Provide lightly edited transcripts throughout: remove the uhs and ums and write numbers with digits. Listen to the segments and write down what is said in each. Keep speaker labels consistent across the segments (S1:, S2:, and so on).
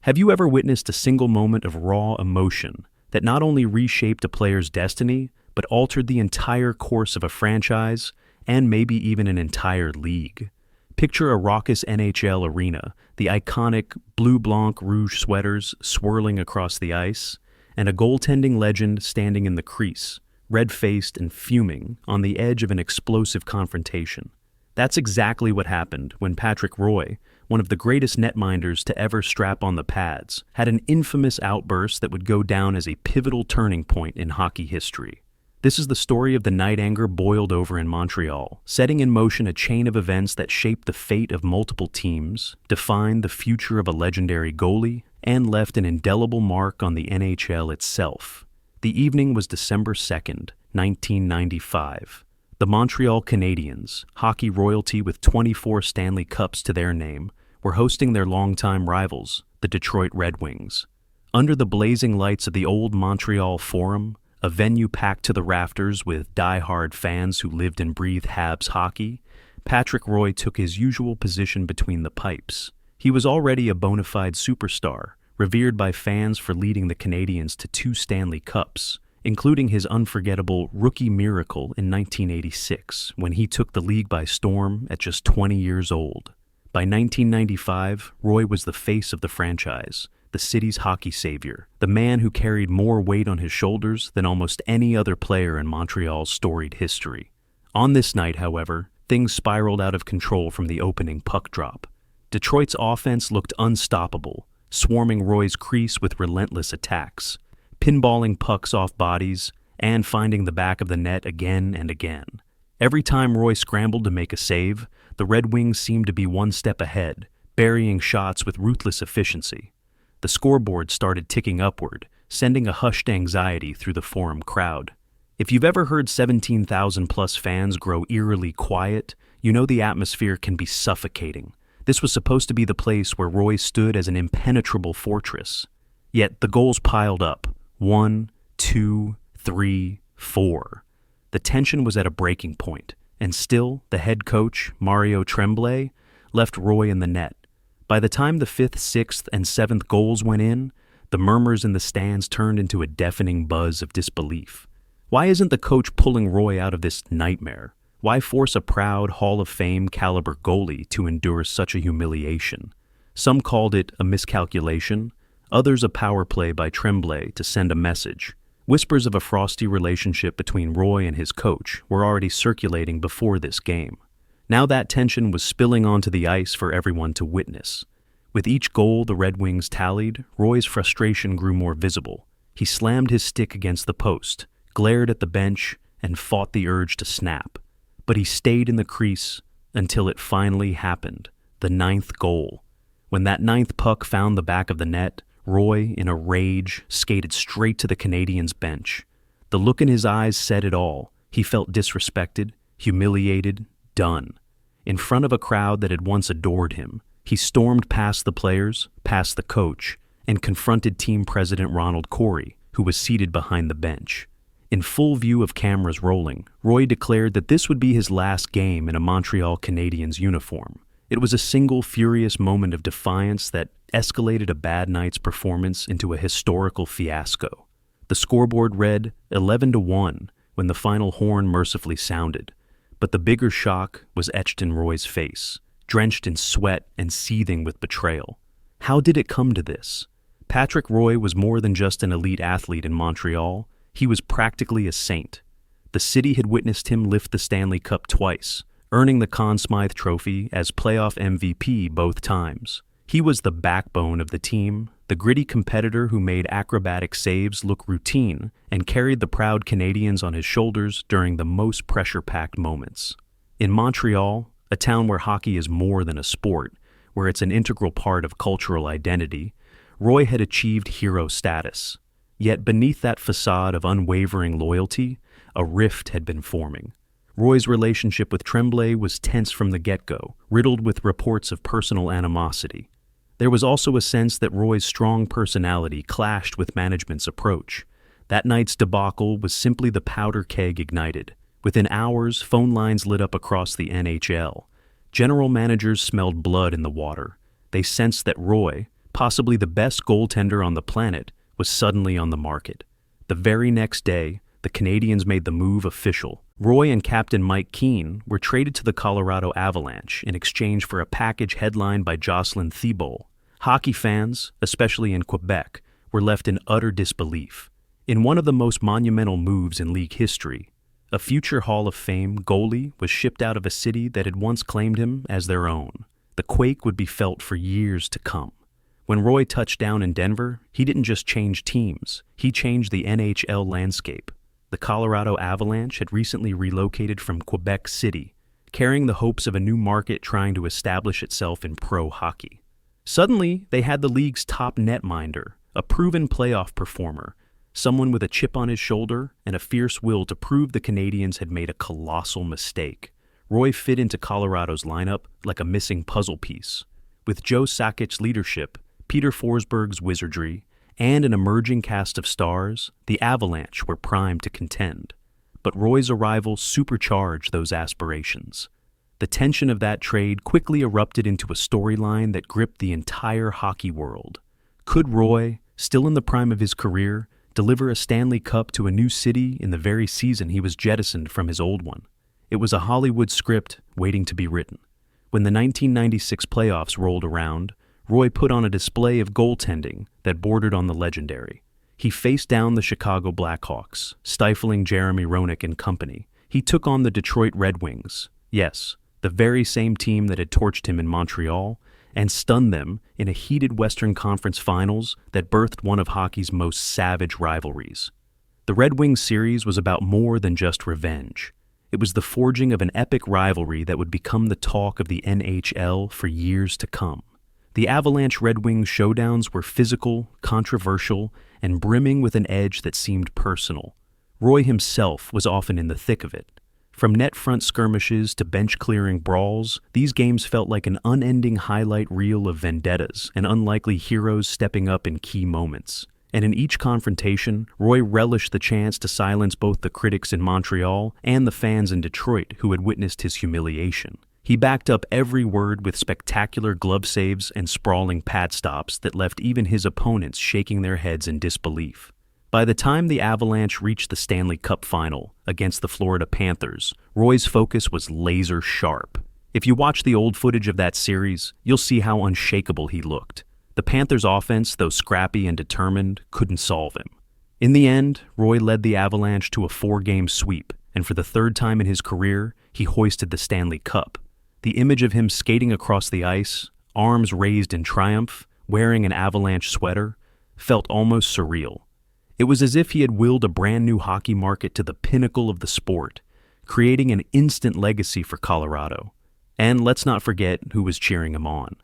S1: Have you ever witnessed a single moment of raw emotion that not only reshaped a player's destiny, but altered the entire course of a franchise and maybe even an entire league? Picture a raucous NHL arena, the iconic blue blanc rouge sweaters swirling across the ice, and a goaltending legend standing in the crease, red-faced and fuming, on the edge of an explosive confrontation. That's exactly what happened when Patrick Roy, one of the greatest netminders to ever strap on the pads, had an infamous outburst that would go down as a pivotal turning point in hockey history. This is the story of the night anger boiled over in Montreal, setting in motion a chain of events that shaped the fate of multiple teams, defined the future of a legendary goalie, and left an indelible mark on the NHL itself. The evening was December 2nd, 1995. The Montreal Canadiens, hockey royalty with 24 Stanley Cups to their name, were hosting their longtime rivals, the Detroit Red Wings. Under the blazing lights of the old Montreal Forum, a venue packed to the rafters with die-hard fans who lived and breathed Habs hockey, Patrick Roy took his usual position between the pipes. He was already a bona fide superstar, revered by fans for leading the Canadiens to 2 Stanley Cups, including his unforgettable rookie miracle in 1986 when he took the league by storm at just 20 years old. By 1995, Roy was the face of the franchise, the city's hockey savior, the man who carried more weight on his shoulders than almost any other player in Montreal's storied history. On this night, however, things spiraled out of control from the opening puck drop. Detroit's offense looked unstoppable, swarming Roy's crease with relentless attacks, pinballing pucks off bodies, and finding the back of the net again and again. Every time Roy scrambled to make a save, the Red Wings seemed to be one step ahead, burying shots with ruthless efficiency. The scoreboard started ticking upward, sending a hushed anxiety through the Forum crowd. If you've ever heard 17,000-plus fans grow eerily quiet, you know the atmosphere can be suffocating. This was supposed to be the place where Roy stood as an impenetrable fortress. Yet the goals piled up. 1, 2, 3, 4. The tension was at a breaking point, and still the head coach, Mario Tremblay, left Roy in the net. By the time the 5th, 6th, and 7th goals went in, the murmurs in the stands turned into a deafening buzz of disbelief. Why isn't the coach pulling Roy out of this nightmare? Why force a proud Hall of Fame caliber goalie to endure such a humiliation? Some called it a miscalculation, others a power play by Tremblay to send a message. Whispers of a frosty relationship between Roy and his coach were already circulating before this game. Now that tension was spilling onto the ice for everyone to witness. With each goal the Red Wings tallied, Roy's frustration grew more visible. He slammed his stick against the post, glared at the bench, and fought the urge to snap. But he stayed in the crease until it finally happened, the 9th goal. When that 9th puck found the back of the net, Roy, in a rage, skated straight to the Canadiens' bench. The look in his eyes said it all. He felt disrespected, humiliated, done. In front of a crowd that had once adored him, he stormed past the players, past the coach, and confronted team president Ronald Corey, who was seated behind the bench. In full view of cameras rolling, Roy declared that this would be his last game in a Montreal Canadiens uniform. It was a single furious moment of defiance that escalated a bad night's performance into a historical fiasco. The scoreboard read 11-1 when the final horn mercifully sounded, but the bigger shock was etched in Roy's face, drenched in sweat and seething with betrayal. How did it come to this? Patrick Roy was more than just an elite athlete in Montreal. He was practically a saint. The city had witnessed him lift the Stanley Cup twice, earning the Conn Smythe Trophy as playoff MVP both times. He was the backbone of the team, the gritty competitor who made acrobatic saves look routine and carried the proud Canadiens on his shoulders during the most pressure-packed moments. In Montreal, a town where hockey is more than a sport, where it's an integral part of cultural identity, Roy had achieved hero status. Yet beneath that facade of unwavering loyalty, a rift had been forming. Roy's relationship with Tremblay was tense from the get-go, riddled with reports of personal animosity. There was also a sense that Roy's strong personality clashed with management's approach. That night's debacle was simply the powder keg ignited. Within hours, phone lines lit up across the NHL. General managers smelled blood in the water. They sensed that Roy, possibly the best goaltender on the planet, was suddenly on the market. The very next day, the Canadiens made the move official. Roy and Captain Mike Keane were traded to the Colorado Avalanche in exchange for a package headlined by Jocelyn Thibault. Hockey fans, especially in Quebec, were left in utter disbelief. In one of the most monumental moves in league history, a future Hall of Fame goalie was shipped out of a city that had once claimed him as their own. The quake would be felt for years to come. When Roy touched down in Denver, he didn't just change teams, he changed the NHL landscape. The Colorado Avalanche had recently relocated from Quebec City, carrying the hopes of a new market trying to establish itself in pro hockey. Suddenly, they had the league's top netminder, a proven playoff performer, someone with a chip on his shoulder and a fierce will to prove the Canadiens had made a colossal mistake. Roy fit into Colorado's lineup like a missing puzzle piece. With Joe Sakic's leadership, Peter Forsberg's wizardry, and an emerging cast of stars, the Avalanche were primed to contend. But Roy's arrival supercharged those aspirations. The tension of that trade quickly erupted into a storyline that gripped the entire hockey world. Could Roy, still in the prime of his career, deliver a Stanley Cup to a new city in the very season he was jettisoned from his old one? It was a Hollywood script waiting to be written. When the 1996 playoffs rolled around, Roy put on a display of goaltending that bordered on the legendary. He faced down the Chicago Blackhawks, stifling Jeremy Roenick and company. He took on the Detroit Red Wings, yes, the very same team that had torched him in Montreal, and stunned them in a heated Western Conference Finals that birthed one of hockey's most savage rivalries. The Red Wings series was about more than just revenge. It was the forging of an epic rivalry that would become the talk of the NHL for years to come. The Avalanche Red Wings showdowns were physical, controversial, and brimming with an edge that seemed personal. Roy himself was often in the thick of it. From net front skirmishes to bench-clearing brawls, these games felt like an unending highlight reel of vendettas and unlikely heroes stepping up in key moments. And in each confrontation, Roy relished the chance to silence both the critics in Montreal and the fans in Detroit who had witnessed his humiliation. He backed up every word with spectacular glove saves and sprawling pad stops that left even his opponents shaking their heads in disbelief. By the time the Avalanche reached the Stanley Cup final against the Florida Panthers, Roy's focus was laser sharp. If you watch the old footage of that series, you'll see how unshakable he looked. The Panthers' offense, though scrappy and determined, couldn't solve him. In the end, Roy led the Avalanche to a 4-game sweep, and for the third time in his career, he hoisted the Stanley Cup. The image of him skating across the ice, arms raised in triumph, wearing an Avalanche sweater, felt almost surreal. It was as if he had willed a brand new hockey market to the pinnacle of the sport, creating an instant legacy for Colorado. And let's not forget who was cheering him on.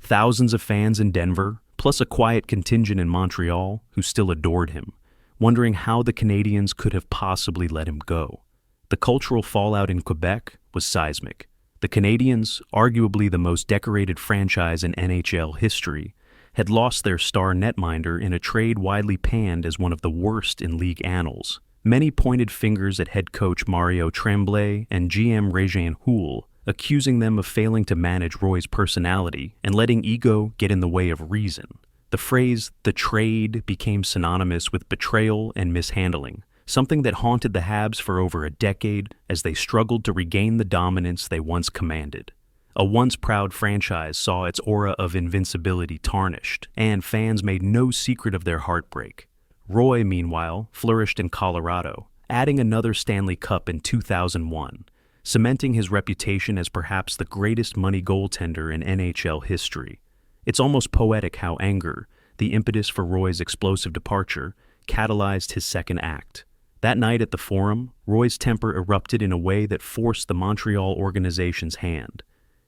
S1: Thousands of fans in Denver, plus a quiet contingent in Montreal who still adored him, wondering how the Canadiens could have possibly let him go. The cultural fallout in Quebec was seismic. The Canadiens, arguably the most decorated franchise in NHL history, had lost their star netminder in a trade widely panned as one of the worst in league annals. Many pointed fingers at head coach Mario Tremblay and GM Régin Houle, accusing them of failing to manage Roy's personality and letting ego get in the way of reason. The phrase, "the trade," became synonymous with betrayal and mishandling, something that haunted the Habs for over a decade as they struggled to regain the dominance they once commanded. A once proud franchise saw its aura of invincibility tarnished, and fans made no secret of their heartbreak. Roy, meanwhile, flourished in Colorado, adding another Stanley Cup in 2001, cementing his reputation as perhaps the greatest money goaltender in NHL history. It's almost poetic how anger, the impetus for Roy's explosive departure, catalyzed his second act. That night at the Forum, Roy's temper erupted in a way that forced the Montreal organization's hand.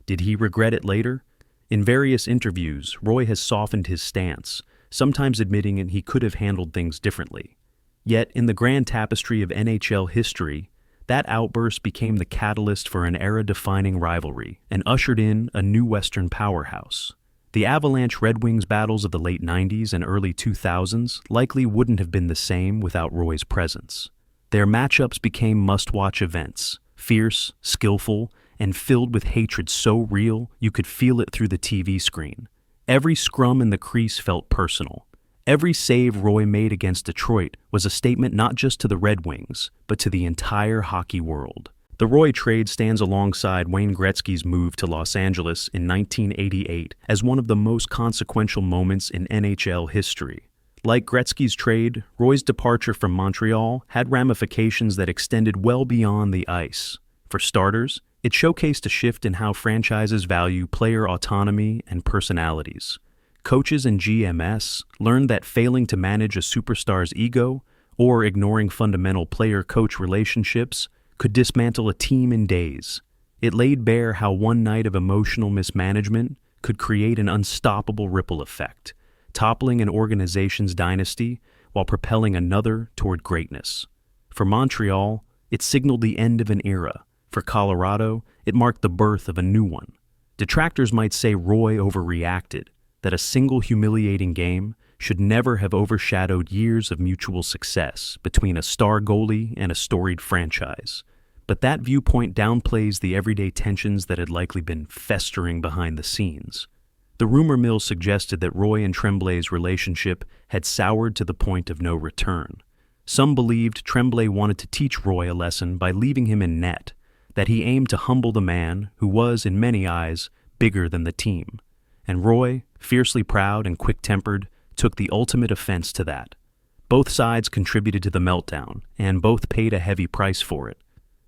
S1: Did he regret it later? In various interviews, Roy has softened his stance, sometimes admitting he could have handled things differently. Yet, in the grand tapestry of NHL history, that outburst became the catalyst for an era-defining rivalry and ushered in a new Western powerhouse. The Avalanche Red Wings battles of the late 90s and early 2000s likely wouldn't have been the same without Roy's presence. Their matchups became must-watch events, fierce, skillful, and filled with hatred so real you could feel it through the TV screen. Every scrum in the crease felt personal. Every save Roy made against Detroit was a statement not just to the Red Wings, but to the entire hockey world. The Roy trade stands alongside Wayne Gretzky's move to Los Angeles in 1988 as one of the most consequential moments in NHL history. Like Gretzky's trade, Roy's departure from Montreal had ramifications that extended well beyond the ice. For starters, it showcased a shift in how franchises value player autonomy and personalities. Coaches and GMs learned that failing to manage a superstar's ego or ignoring fundamental player-coach relationships could dismantle a team in days. It laid bare how one night of emotional mismanagement could create an unstoppable ripple effect, toppling an organization's dynasty while propelling another toward greatness. For Montreal, it signaled the end of an era. For Colorado, it marked the birth of a new one. Detractors might say Roy overreacted, that a single humiliating game should never have overshadowed years of mutual success between a star goalie and a storied franchise. But that viewpoint downplays the everyday tensions that had likely been festering behind the scenes. The rumor mill suggested that Roy and Tremblay's relationship had soured to the point of no return. Some believed Tremblay wanted to teach Roy a lesson by leaving him in net, that he aimed to humble the man who was, in many eyes, bigger than the team. And Roy, fiercely proud and quick-tempered, took the ultimate offense to that. Both sides contributed to the meltdown, and both paid a heavy price for it.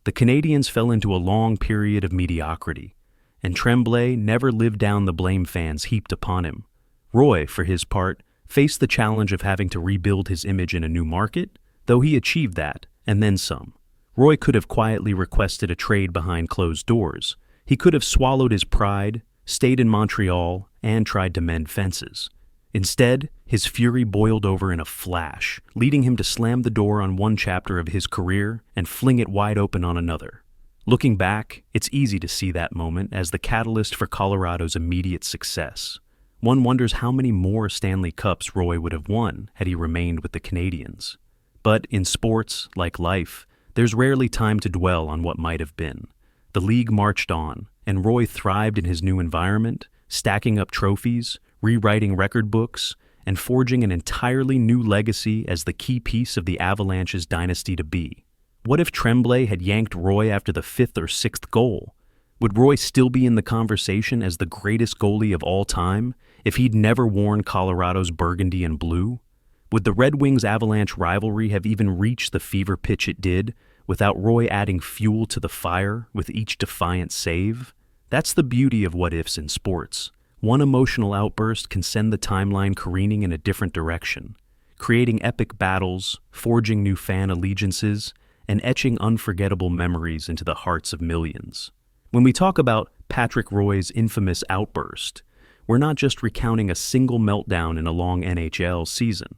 S1: The Canadiens fell into a long period of mediocrity, and Tremblay never lived down the blame fans heaped upon him. Roy, for his part, faced the challenge of having to rebuild his image in a new market, though he achieved that, and then some. Roy could have quietly requested a trade behind closed doors. He could have swallowed his pride, stayed in Montreal, and tried to mend fences. Instead, his fury boiled over in a flash, leading him to slam the door on one chapter of his career and fling it wide open on another. Looking back, it's easy to see that moment as the catalyst for Colorado's immediate success. One wonders how many more Stanley Cups Roy would have won had he remained with the Canadiens. But in sports, like life, there's rarely time to dwell on what might have been. The league marched on, and Roy thrived in his new environment, stacking up trophies, rewriting record books, and forging an entirely new legacy as the key piece of the Avalanche's dynasty to be. What if Tremblay had yanked Roy after the 5th or 6th goal? Would Roy still be in the conversation as the greatest goalie of all time if he'd never worn Colorado's burgundy and blue? Would the Red Wings-Avalanche rivalry have even reached the fever pitch it did without Roy adding fuel to the fire with each defiant save? That's the beauty of what-ifs in sports. One emotional outburst can send the timeline careening in a different direction, creating epic battles, forging new fan allegiances, and etching unforgettable memories into the hearts of millions. When we talk about Patrick Roy's infamous outburst, we're not just recounting a single meltdown in a long NHL season.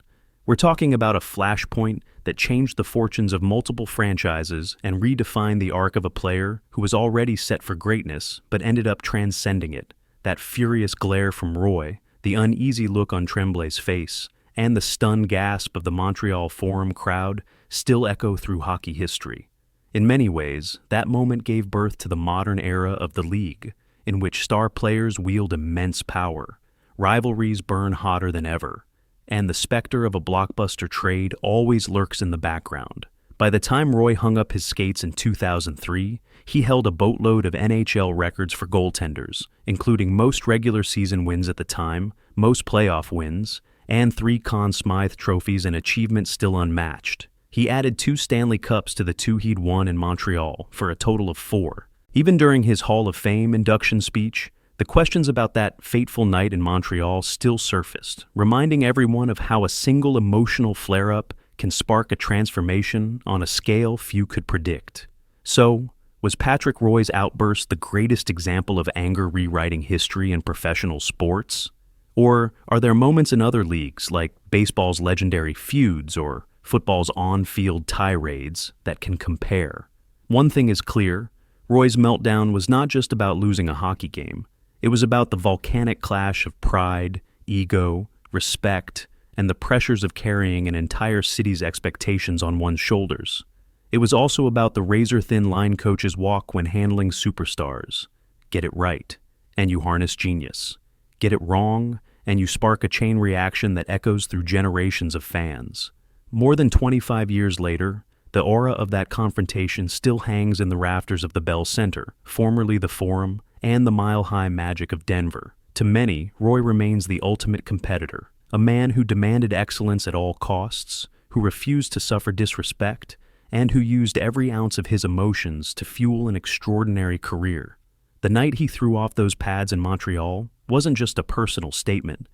S1: We're talking about a flashpoint that changed the fortunes of multiple franchises and redefined the arc of a player who was already set for greatness but ended up transcending it. That furious glare from Roy, the uneasy look on Tremblay's face, and the stunned gasp of the Montreal Forum crowd still echo through hockey history. In many ways, that moment gave birth to the modern era of the league, in which star players wield immense power, rivalries burn hotter than ever, and the specter of a blockbuster trade always lurks in the background. By the time Roy hung up his skates in 2003, he held a boatload of NHL records for goaltenders, including most regular season wins at the time, most playoff wins, and 3 Conn Smythe trophies, an achievement still unmatched. He added 2 Stanley Cups to the 2 he'd won in Montreal, for a total of 4. Even during his Hall of Fame induction speech, the questions about that fateful night in Montreal still surfaced, reminding everyone of how a single emotional flare-up can spark a transformation on a scale few could predict. So, was Patrick Roy's outburst the greatest example of anger rewriting history in professional sports? Or are there moments in other leagues, like baseball's legendary feuds or football's on-field tirades, that can compare? One thing is clear, Roy's meltdown was not just about losing a hockey game. It was about the volcanic clash of pride, ego, respect, and the pressures of carrying an entire city's expectations on one's shoulders. It was also about the razor-thin line coach's walk when handling superstars. Get it right, and you harness genius. Get it wrong, and you spark a chain reaction that echoes through generations of fans. More than 25 years later, the aura of that confrontation still hangs in the rafters of the Bell Center, formerly the Forum, and the mile-high magic of Denver. To many, Roy remains the ultimate competitor, a man who demanded excellence at all costs, who refused to suffer disrespect, and who used every ounce of his emotions to fuel an extraordinary career. The night he threw off those pads in Montreal wasn't just a personal statement.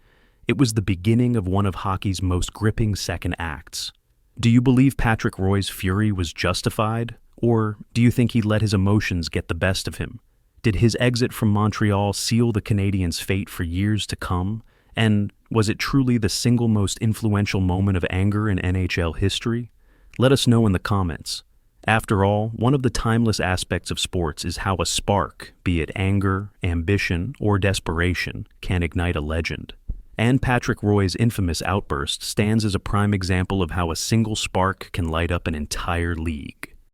S1: It was the beginning of one of hockey's most gripping second acts. Do you believe Patrick Roy's fury was justified, or do you think he let his emotions get the best of him? Did his exit from Montreal seal the Canadiens' fate for years to come, and was it truly the single most influential moment of anger in NHL history? Let us know in the comments. After all, one of the timeless aspects of sports is how a spark, be it anger, ambition, or desperation, can ignite a legend. And Patrick Roy's infamous outburst stands as a prime example of how a single spark can light up an entire league.